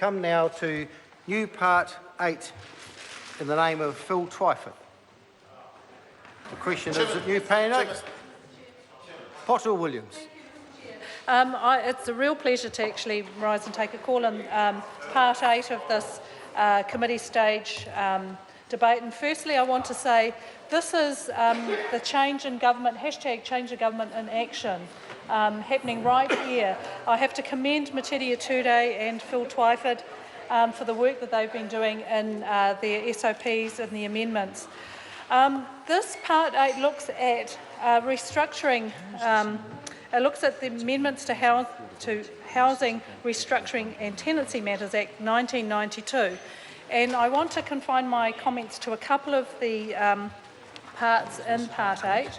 come now to new part 8 in the name of Phil Twyford. The question is at new part 8. Potter Williams. It's a real pleasure to actually rise and take a call in part 8 of this committee stage debate. And firstly, I want to say this is the change in government, hashtag change of government in action, happening right here. I have to commend Matiria Tude and Phil Twyford for the work that they've been doing in their SOPs and the amendments. This part 8 looks at restructuring. It looks at the amendments to Housing Restructuring and Tenancy Matters Act 1992. And I want to confine my comments to a couple of the parts in part 8.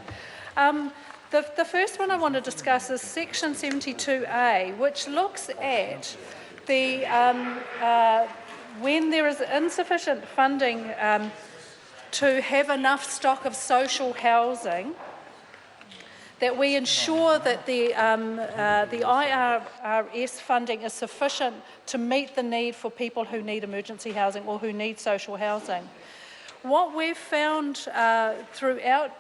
The first one I want to discuss is section 72A, which looks at the when there is insufficient funding to have enough stock of social housing, that we ensure that the IRS funding is sufficient to meet the need for people who need emergency housing or who need social housing. What we've found throughout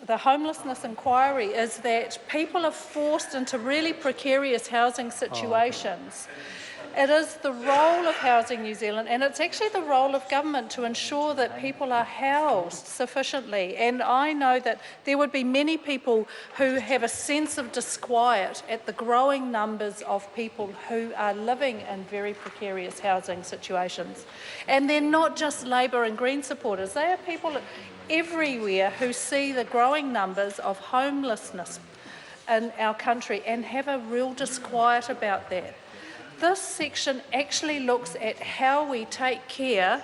the homelessness inquiry is that people are forced into really precarious housing situations. It is the role of Housing New Zealand, and it's actually the role of government, to ensure that people are housed sufficiently. And I know that there would be many people who have a sense of disquiet at the growing numbers of people who are living in very precarious housing situations. And they're not just Labour and Green supporters, they are people everywhere who see the growing numbers of homelessness in our country and have a real disquiet about that. This section actually looks at how we take care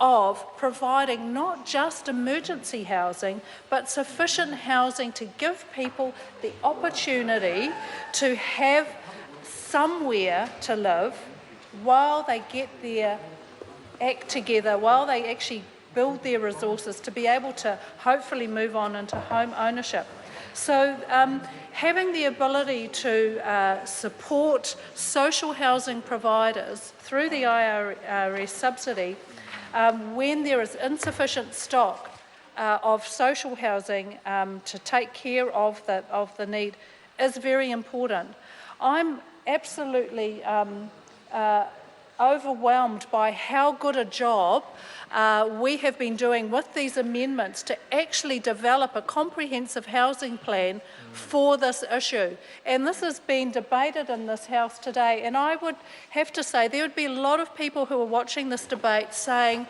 of providing not just emergency housing, but sufficient housing to give people the opportunity to have somewhere to live while they get their act together, while they actually build their resources to be able to hopefully move on into home ownership. So having the ability to support social housing providers through the IRS subsidy when there is insufficient stock of social housing to take care of the need is very important. I'm absolutely overwhelmed by how good a job we have been doing with these amendments to actually develop a comprehensive housing plan for this issue. And this has been debated in this House today, and I would have to say there would be a lot of people who are watching this debate saying,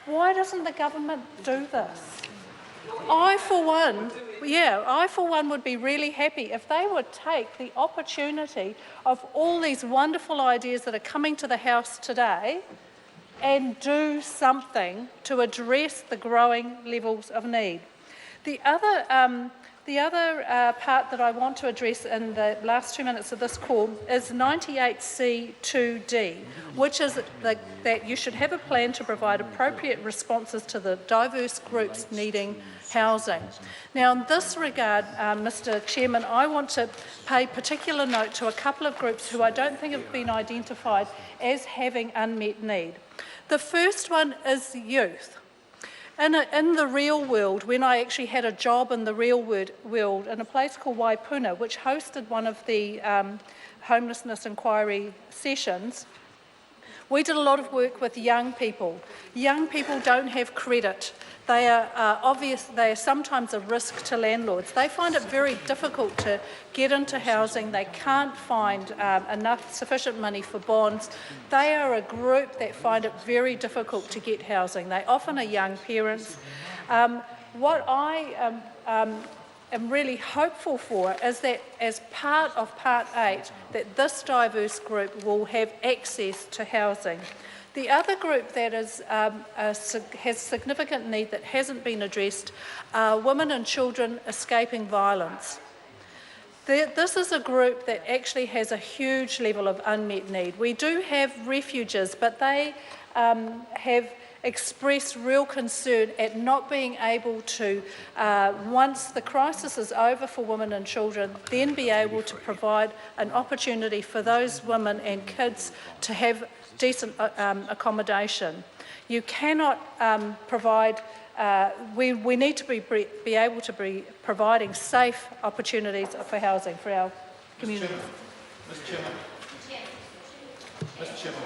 why doesn't the government do this? I for one would be really happy if they would take the opportunity of all these wonderful ideas that are coming to the House today and do something to address the growing levels of need. The other part that I want to address in the last 2 minutes of this call is 98C2D, which is that you should have a plan to provide appropriate responses to the diverse groups needing housing. Now, in this regard, Mr. Chairman, I want to pay particular note to a couple of groups who I don't think have been identified as having unmet need. The first one is youth. In the real world, when I actually had a job in the real world in a place called Waipuna, which hosted one of the homelessness inquiry sessions, we did a lot of work with young people. Young people don't have credit. They are sometimes a risk to landlords. They find it very difficult to get into housing. They can't find sufficient money for bonds. They are a group that find it very difficult to get housing. They often are young parents. What I am really hopeful for is that as part of Part 8, that this diverse group will have access to housing. The other group that has significant need that hasn't been addressed are women and children escaping violence. This is a group that actually has a huge level of unmet need. We do have refuges, but they have expressed real concern at not being able to, once the crisis is over for women and children, then be able to provide an opportunity for those women and kids to have decent accommodation. You cannot provide, we need to be able to be providing safe opportunities for housing for our community. Mr. Chairman. Mr. Chairman.